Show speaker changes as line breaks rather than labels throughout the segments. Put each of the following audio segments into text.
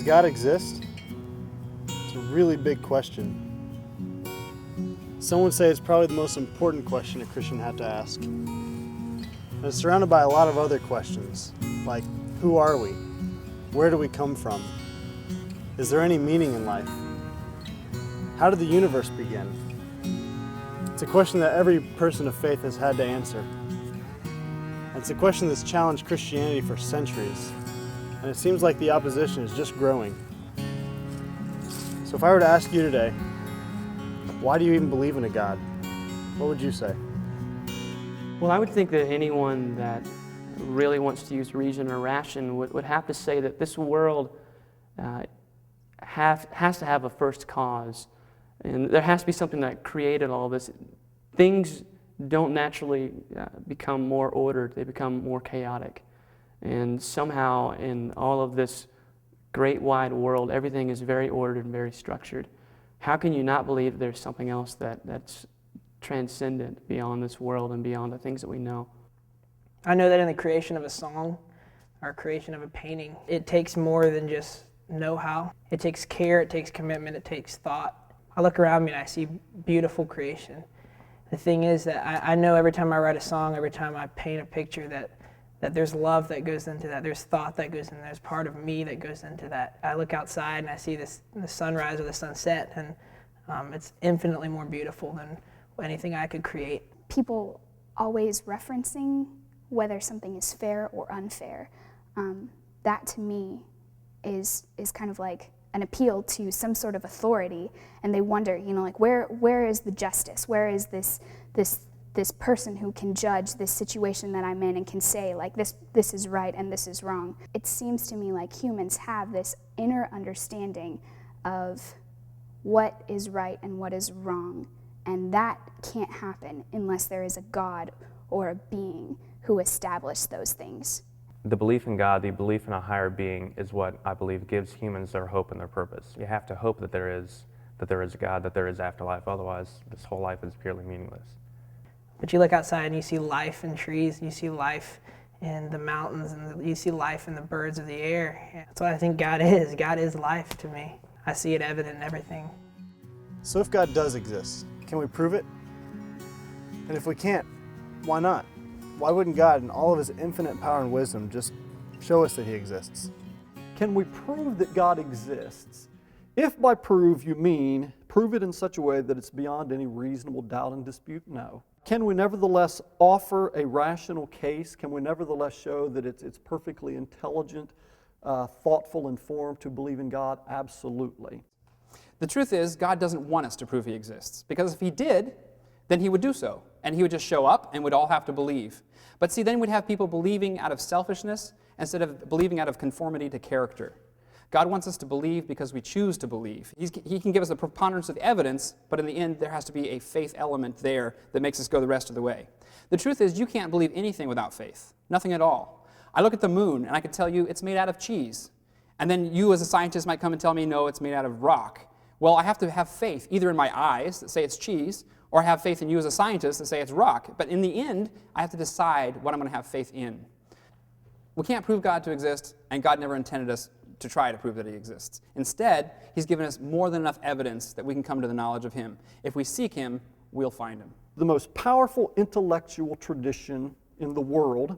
God exist? It's a really big question. Some would say it's probably the most important question a Christian had to ask. And it's surrounded by a lot of other questions, like who are we? Where do we come from? Is there any meaning in life? How did the universe begin? It's a question that every person of faith has had to answer. And it's a question that's challenged Christianity for centuries. And it seems like the opposition is just growing. So if I were to ask you today, why do you even believe in a God? What would you say?
Well, I would think that anyone that really wants to use reason or ration would have to say that this world has to have a first cause. And there has to be something that created all this. Things don't naturally become more ordered, they become more chaotic. And somehow in all of this great wide world, everything is very ordered and very structured. How can you not believe there's something else that's transcendent beyond this world and beyond the things that we know?
I know that in the creation of a song or creation of a painting, it takes more than just know-how. It takes care, it takes commitment, it takes thought. I look around me and I see beautiful creation. The thing is that I know every time I write a song, every time I paint a picture, that there's love that goes into that, there's thought that goes in there, there's part of me that goes into that. I look outside and I see the sunrise or the sunset, and it's infinitely more beautiful than anything I could create.
People always referencing whether something is fair or unfair. That to me is kind of like an appeal to some sort of authority, and they wonder, like where is the justice? Where is this person who can judge this situation that I'm in and can say like this is right and this is wrong? It seems to me like humans have this inner understanding of what is right and what is wrong, and that can't happen unless there is a God or a being who established those things.
The belief in God, the belief in a higher being, is what I believe gives humans their hope and their purpose. You have to hope that there is a God, that there is afterlife. Otherwise, this whole life is purely meaningless.
But you look outside and you see life in trees, and you see life in the mountains, and you see life in the birds of the air. That's what I think God is. God is life to me. I see it evident in everything.
So if God does exist, can we prove it? And if we can't, why not? Why wouldn't God, in all of his infinite power and wisdom, just show us that he exists?
Can we prove that God exists? If by prove you mean prove it in such a way that it's beyond any reasonable doubt and dispute, no. Can we nevertheless offer a rational case? Can we nevertheless show that it's perfectly intelligent, thoughtful, informed to believe in God? Absolutely.
The truth is, God doesn't want us to prove he exists, because if he did, then he would do so, and he would just show up and we'd all have to believe. But see, then we'd have people believing out of selfishness instead of believing out of conformity to character. God wants us to believe because we choose to believe. He can give us a preponderance of evidence, but in the end, there has to be a faith element there that makes us go the rest of the way. The truth is, you can't believe anything without faith. Nothing at all. I look at the moon, and I can tell you it's made out of cheese. And then you as a scientist might come and tell me, no, it's made out of rock. Well, I have to have faith, either in my eyes that say it's cheese, or have faith in you as a scientist that say it's rock. But in the end, I have to decide what I'm going to have faith in. We can't prove God to exist, and God never intended us to try to prove that he exists. Instead, he's given us more than enough evidence that we can come to the knowledge of him. If we seek him, we'll find him.
The most powerful intellectual tradition in the world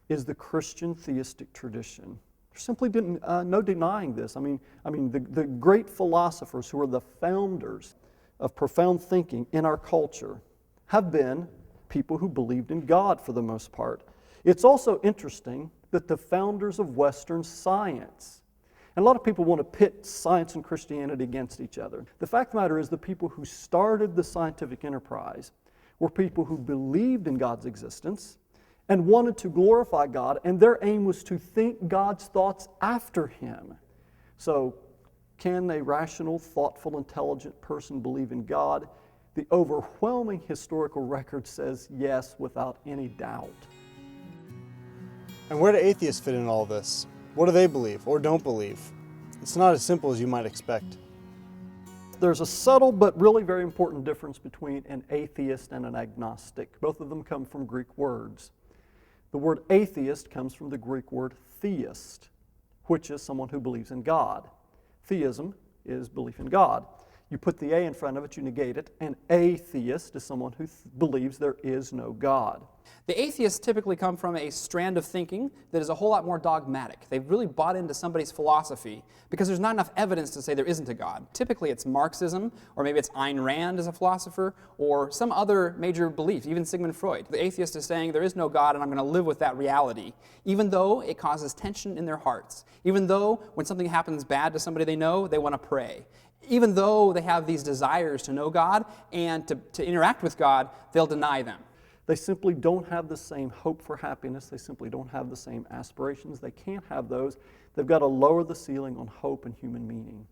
is the Christian theistic tradition. There's simply no denying this. I mean, the great philosophers who are the founders of profound thinking in our culture have been people who believed in God for the most part. It's also interesting that the founders of Western science, and a lot of people want to pit science and Christianity against each other. The fact of the matter is the people who started the scientific enterprise were people who believed in God's existence and wanted to glorify God, and their aim was to think God's thoughts after him. So, can a rational, thoughtful, intelligent person believe in God? The overwhelming historical record says yes, without any doubt.
And where do atheists fit in all this? What do they believe or don't believe? It's not as simple as you might expect.
There's a subtle but really very important difference between an atheist and an agnostic. Both of them come from Greek words. The word atheist comes from the Greek word theist, which is someone who believes in God. Theism is belief in God. You put the A in front of it, you negate it. An atheist is someone who believes there is no God.
The atheists typically come from a strand of thinking that is a whole lot more dogmatic. They've really bought into somebody's philosophy because there's not enough evidence to say there isn't a God. Typically it's Marxism, or maybe it's Ayn Rand as a philosopher, or some other major belief, even Sigmund Freud. The atheist is saying there is no God and I'm going to live with that reality, even though it causes tension in their hearts, even though when something happens bad to somebody they know, they want to pray. Even though they have these desires to know God and to interact with God, they'll deny them.
They simply don't have the same hope for happiness. They simply don't have the same aspirations. They can't have those. They've got to lower the ceiling on hope and human meaning.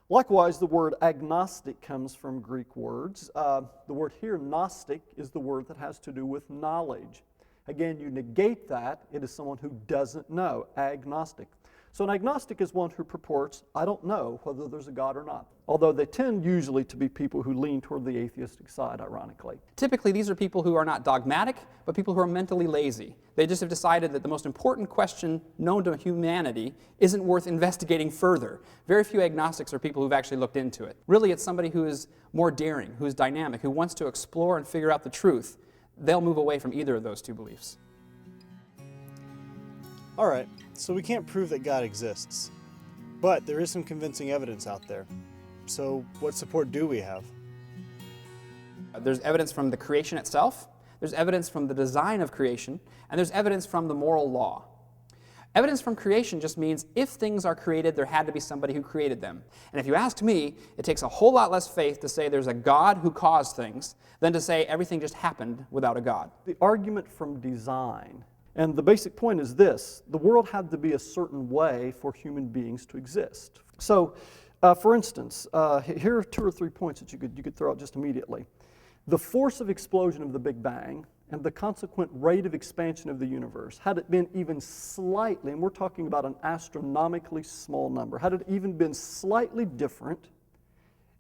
Likewise, the word agnostic comes from Greek words. The word here, gnostic, is the word that has to do with knowledge. Again, you negate that, it is someone who doesn't know, agnostic. So an agnostic is one who purports, I don't know whether there's a God or not. Although they tend usually to be people who lean toward the atheistic side, ironically.
Typically, these are people who are not dogmatic, but people who are mentally lazy. They just have decided that the most important question known to humanity isn't worth investigating further. Very few agnostics are people who've actually looked into it. Really, it's somebody who is more daring, who's dynamic, who wants to explore and figure out the truth. They'll move away from either of those two beliefs.
All right, so we can't prove that God exists, but there is some convincing evidence out there. So what support do we have?
There's evidence from the creation itself, there's evidence from the design of creation, and there's evidence from the moral law. Evidence from creation just means if things are created, there had to be somebody who created them. And if you ask me, it takes a whole lot less faith to say there's a God who caused things than to say everything just happened without a God.
The argument from design, and the basic point is this: the world had to be a certain way for human beings to exist. So, for instance, here are 2 or 3 points that you could throw out just immediately. The force of explosion of the Big Bang and the consequent rate of expansion of the universe, had it been even slightly, and we're talking about an astronomically small number, had it even been slightly different,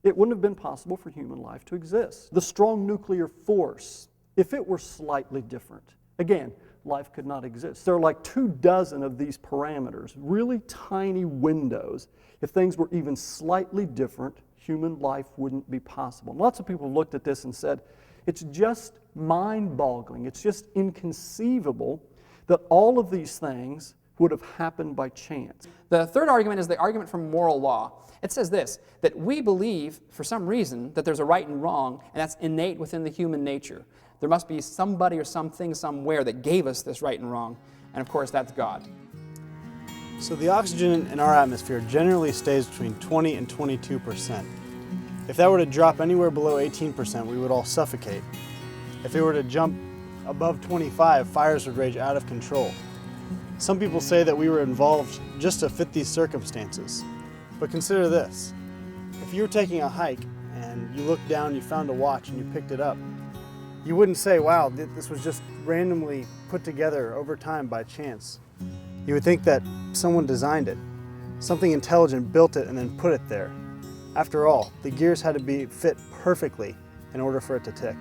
it wouldn't have been possible for human life to exist. The strong nuclear force, if it were slightly different, again, life could not exist. There are like 24 of these parameters, really tiny windows. If things were even slightly different, human life wouldn't be possible. Lots of people looked at this and said, it's just mind-boggling, it's just inconceivable that all of these things would have happened by chance.
The third argument is the argument from moral law. It says this, that we believe, for some reason, that there's a right and wrong, and that's innate within the human nature. There must be somebody or something somewhere that gave us this right and wrong, and of course that's God.
So the oxygen in our atmosphere generally stays between 20 and 22%. If that were to drop anywhere below 18%, we would all suffocate. If it were to jump above 25, fires would rage out of control. Some people say that we were involved just to fit these circumstances. But consider this. If you were taking a hike and you looked down, you found a watch and you picked it up, you wouldn't say, wow, this was just randomly put together over time by chance. You would think that someone designed it. Something intelligent built it and then put it there. After all, the gears had to be fit perfectly in order for it to tick.